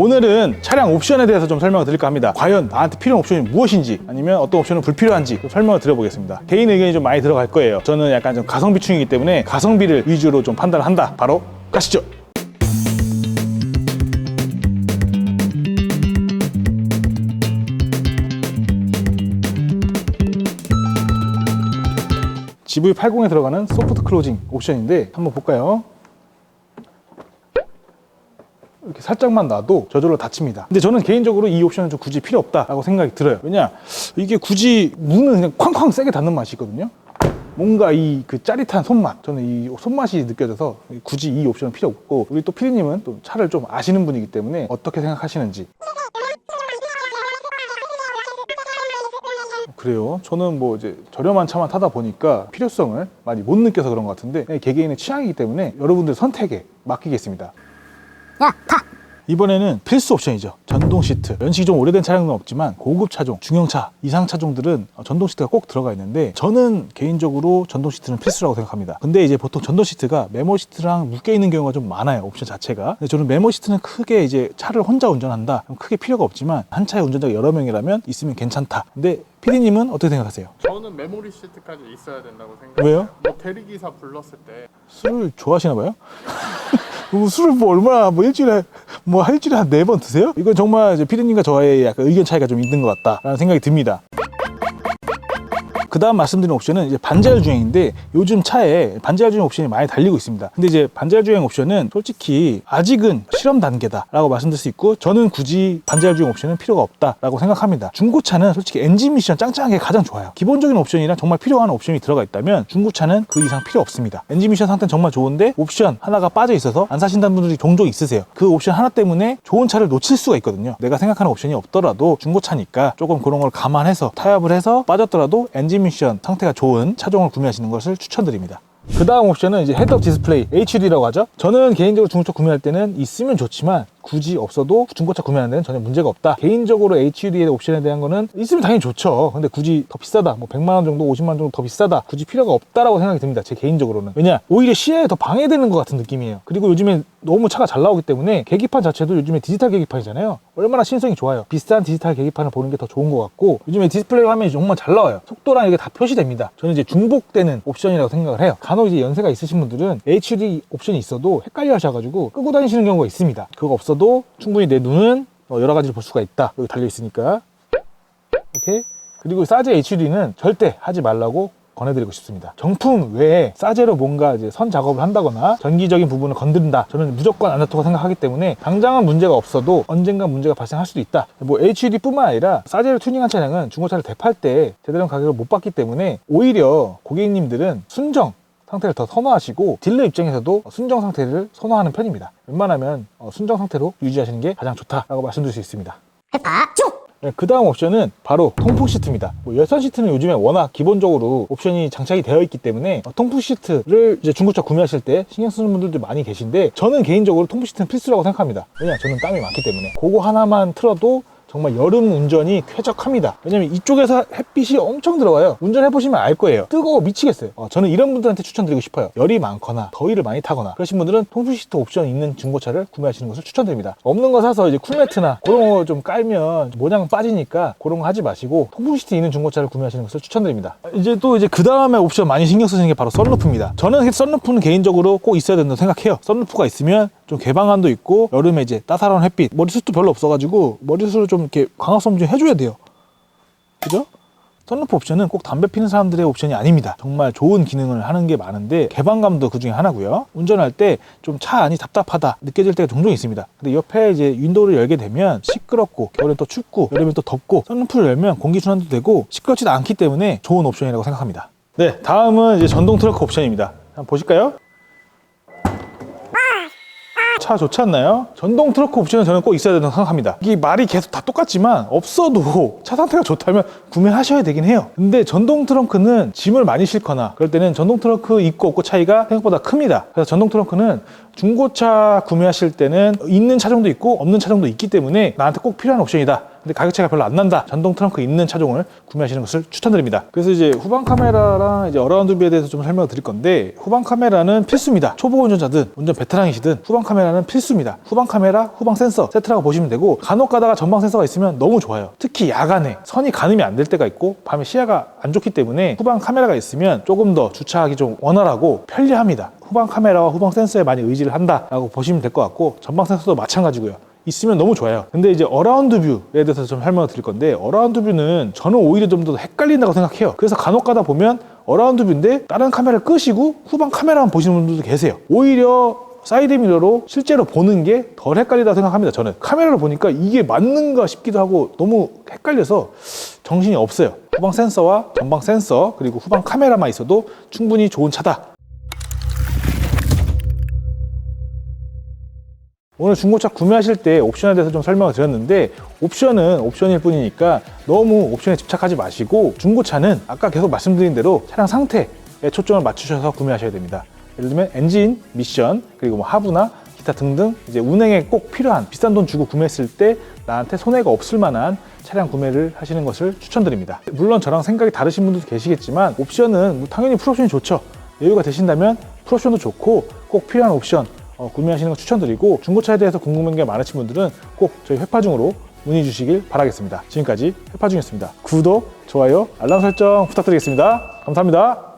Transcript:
오늘은 차량 옵션에 대해서 좀 설명을 드릴까 합니다. 과연 나한테 필요한 옵션이 무엇인지 아니면 어떤 옵션은 불필요한지 좀 설명을 드려보겠습니다. 개인 의견이 좀 많이 들어갈 거예요. 저는 약간 좀 가성비충이기 때문에 가성비를 위주로 좀 판단을 한다. 바로 가시죠. GV80에 들어가는 소프트 클로징 옵션인데 한번 볼까요? 이렇게 살짝만 놔도 저절로 닫힙니다. 근데 저는 개인적으로 이 옵션은 좀 굳이 필요 없다라고 생각이 들어요. 왜냐, 이게 굳이 문은 그냥 쾅쾅 세게 닫는 맛이 있거든요. 뭔가 이 그 짜릿한 손맛, 저는 이 손맛이 느껴져서 굳이 이 옵션은 필요 없고, 우리 또 피디님은 또 차를 좀 아시는 분이기 때문에 어떻게 생각하시는지. 그래요. 저는 뭐 이제 저렴한 차만 타다 보니까 필요성을 많이 못 느껴서 그런 것 같은데, 개개인의 취향이기 때문에 여러분들 선택에 맡기겠습니다. 야, 타! 이번에는 필수 옵션이죠. 전동 시트. 연식이 좀 오래된 차량은 없지만 고급 차종, 중형차, 이상 차종들은 전동 시트가 꼭 들어가 있는데, 저는 개인적으로 전동 시트는 필수라고 생각합니다. 근데 이제 보통 전동 시트가 메모 시트랑 묶여 있는 경우가 좀 많아요. 옵션 자체가. 근데 저는 메모 시트는 크게 이제 차를 혼자 운전한다, 그럼 크게 필요가 없지만 한 차에 운전자가 여러 명이라면 있으면 괜찮다. 근데 피디님은 어떻게 생각하세요? 저는 메모리 시트까지 있어야 된다고 생각해요. 왜요? 뭐 대리기사 불렀을 때 술을 좋아하시나 봐요? 술을 뭐 얼마나 뭐 일주일에 한 4번 드세요? 이건 정말 이제 피디님과 저의 약간 의견 차이가 좀 있는 것 같다라는 생각이 듭니다. 그 다음 말씀드린 옵션은 이제 반자율 주행인데, 요즘 차에 반자율 주행 옵션이 많이 달리고 있습니다. 근데 이제 반자율 주행 옵션은 솔직히 아직은 실험 단계다 라고 말씀드릴 수 있고, 저는 굳이 반자율 주행 옵션은 필요가 없다 라고 생각합니다. 중고차는 솔직히 엔진 미션 짱짱하게 가장 좋아요. 기본적인 옵션이랑 정말 필요한 옵션이 들어가 있다면 중고차는 그 이상 필요 없습니다. 엔진 미션 상태는 정말 좋은데 옵션 하나가 빠져 있어서 안 사신다는 분들이 종종 있으세요. 그 옵션 하나 때문에 좋은 차를 놓칠 수가 있거든요. 내가 생각하는 옵션이 없더라도 중고차니까 조금 그런 걸 감안해서 타협을 해서 빠졌더라도 엔진 미션 상태가 좋은 차종을 구매하시는 것을 추천드립니다. 그 다음 옵션은 이제 헤드업 디스플레이, HUD라고 하죠. 저는 개인적으로 중고차 구매할 때는 있으면 좋지만 굳이 없어도 중고차 구매하는 데는 전혀 문제가 없다. 개인적으로 HUD의 옵션에 대한 거는 있으면 당연히 좋죠. 근데 굳이 더 비싸다, 뭐 100만 원 정도, 50만 원 정도 더 비싸다, 굳이 필요가 없다라고 생각이 듭니다. 제 개인적으로는. 왜냐, 오히려 시야에 더 방해되는 것 같은 느낌이에요. 그리고 요즘에 너무 차가 잘 나오기 때문에 계기판 자체도 요즘에 디지털 계기판이잖아요. 얼마나 신성이 좋아요. 비싼 디지털 계기판을 보는 게 더 좋은 것 같고, 요즘에 디스플레이 화면이 정말 잘 나와요. 속도랑 이게 다 표시됩니다. 저는 이제 중복되는 옵션이라고 생각을 해요. 간혹 이제 연세가 있으신 분들은 HUD 옵션이 있어도 헷갈려 하셔가지고 끄고 다니시는 경우가 있습니다. 그거 없어도 충분히 내 눈은 여러 가지를 볼 수가 있다. 여기 달려 있으니까. 오케이. 그리고 사제 HUD는 절대 하지 말라고 권해드리고 싶습니다. 정품 외에 사제로 뭔가 이제 선 작업을 한다거나 전기적인 부분을 건드린다, 저는 무조건 안 좋다고 생각하기 때문에 당장은 문제가 없어도 언젠가 문제가 발생할 수도 있다. 뭐 HUD 뿐만 아니라 사제를 튜닝한 차량은 중고차를 대팔 때 제대로 가격을 못 받기 때문에 오히려 고객님들은 순정 상태를 더 선호하시고, 딜러 입장에서도 순정 상태를 선호하는 편입니다. 웬만하면 순정 상태로 유지하시는 게 가장 좋다라고 말씀드릴 수 있습니다. 네, 그 다음 옵션은 바로 통풍 시트입니다. 열선 시트는 요즘에 워낙 기본적으로 옵션이 장착이 되어 있기 때문에 통풍 시트를 이제 중고차 구매하실 때 신경 쓰는 분들도 많이 계신데, 저는 개인적으로 통풍 시트는 필수라고 생각합니다. 왜냐, 저는 땀이 많기 때문에. 그거 하나만 틀어도 정말 여름 운전이 쾌적합니다. 왜냐면 이쪽에서 햇빛이 엄청 들어와요. 운전해보시면 알 거예요. 뜨거워 미치겠어요. 저는 이런 분들한테 추천드리고 싶어요. 열이 많거나 더위를 많이 타거나 그러신 분들은 통풍 시트 옵션 있는 중고차를 구매하시는 것을 추천드립니다. 없는 거 사서 이제 쿨매트나 그런 거 좀 깔면 모양 빠지니까 그런 거 하지 마시고 통풍 시트 있는 중고차를 구매하시는 것을 추천드립니다. 이제 그 다음에 옵션 많이 신경 쓰시는 게 바로 썬루프입니다. 저는 썬루프는 개인적으로 꼭 있어야 된다고 생각해요. 썬루프가 있으면 좀 개방감도 있고, 여름에 이제 따사로운 햇빛, 머리숱도 별로 없어가지고 머리숱을 좀 이렇게 광합성 좀 해줘야 돼요. 그죠? 썬루프 옵션은 꼭 담배 피는 사람들의 옵션이 아닙니다. 정말 좋은 기능을 하는 게 많은데 개방감도 그 중에 하나고요. 운전할 때 좀 차 안이 답답하다 느껴질 때가 종종 있습니다. 근데 옆에 이제 윈도우를 열게 되면 시끄럽고, 겨울엔 또 춥고 여름엔 또 덥고, 썬루프를 열면 공기순환도 되고 시끄럽지도 않기 때문에 좋은 옵션이라고 생각합니다. 네, 다음은 이제 전동 트렁크 옵션입니다. 한번 보실까요? 차 좋지 않나요? 전동 트렁크 옵션은 저는 꼭 있어야 된다고 생각합니다. 이게 말이 계속 다 똑같지만 없어도 차 상태가 좋다면 구매하셔야 되긴 해요. 근데 전동 트렁크는 짐을 많이 싣거나 그럴 때는 전동 트렁크 있고 없고 차이가 생각보다 큽니다. 그래서 전동 트렁크는 중고차 구매하실 때는 있는 차종도 있고 없는 차종도 있기 때문에 나한테 꼭 필요한 옵션이다. 근데 가격 차이가 별로 안 난다. 전동 트렁크 있는 차종을 구매하시는 것을 추천드립니다. 그래서 이제 후방 카메라랑 이제 어라운드 뷰에 대해서 좀 설명을 드릴 건데, 후방 카메라는 필수입니다. 초보 운전자든 운전 베테랑이시든 후방 카메라는 필수입니다. 후방 카메라, 후방 센서 세트라고 보시면 되고, 간혹 가다가 전방 센서가 있으면 너무 좋아요. 특히 야간에 선이 가늠이 안 될 때가 있고 밤에 시야가 안 좋기 때문에 후방 카메라가 있으면 조금 더 주차하기 좀 원활하고 편리합니다. 후방 카메라와 후방 센서에 많이 의지를 한다라고 보시면 될 것 같고, 전방 센서도 마찬가지고요. 있으면 너무 좋아요. 근데 이제 어라운드 뷰에 대해서 좀 설명을 드릴 건데, 어라운드 뷰는 저는 오히려 좀 더 헷갈린다고 생각해요. 그래서 간혹 가다 보면 어라운드 뷰인데 다른 카메라를 끄시고 후방 카메라만 보시는 분들도 계세요. 오히려 사이드 미러로 실제로 보는 게 덜 헷갈리다고 생각합니다. 저는 카메라로 보니까 이게 맞는가 싶기도 하고 너무 헷갈려서 정신이 없어요. 후방 센서와 전방 센서 그리고 후방 카메라만 있어도 충분히 좋은 차다. 오늘 중고차 구매하실 때 옵션에 대해서 좀 설명을 드렸는데, 옵션은 옵션일 뿐이니까 너무 옵션에 집착하지 마시고, 중고차는 아까 계속 말씀드린 대로 차량 상태에 초점을 맞추셔서 구매하셔야 됩니다. 예를 들면 엔진, 미션, 그리고 뭐 하부나 기타 등등 이제 운행에 꼭 필요한 비싼 돈 주고 구매했을 때 나한테 손해가 없을 만한 차량 구매를 하시는 것을 추천드립니다. 물론 저랑 생각이 다르신 분들도 계시겠지만, 옵션은 당연히 풀옵션이 좋죠. 여유가 되신다면 풀옵션도 좋고 꼭 필요한 옵션 구매하시는 거 추천드리고, 중고차에 대해서 궁금한 게 많으신 분들은 꼭 저희 회파중으로 문의 주시길 바라겠습니다. 지금까지 회파중이었습니다. 구독, 좋아요, 알람 설정 부탁드리겠습니다. 감사합니다.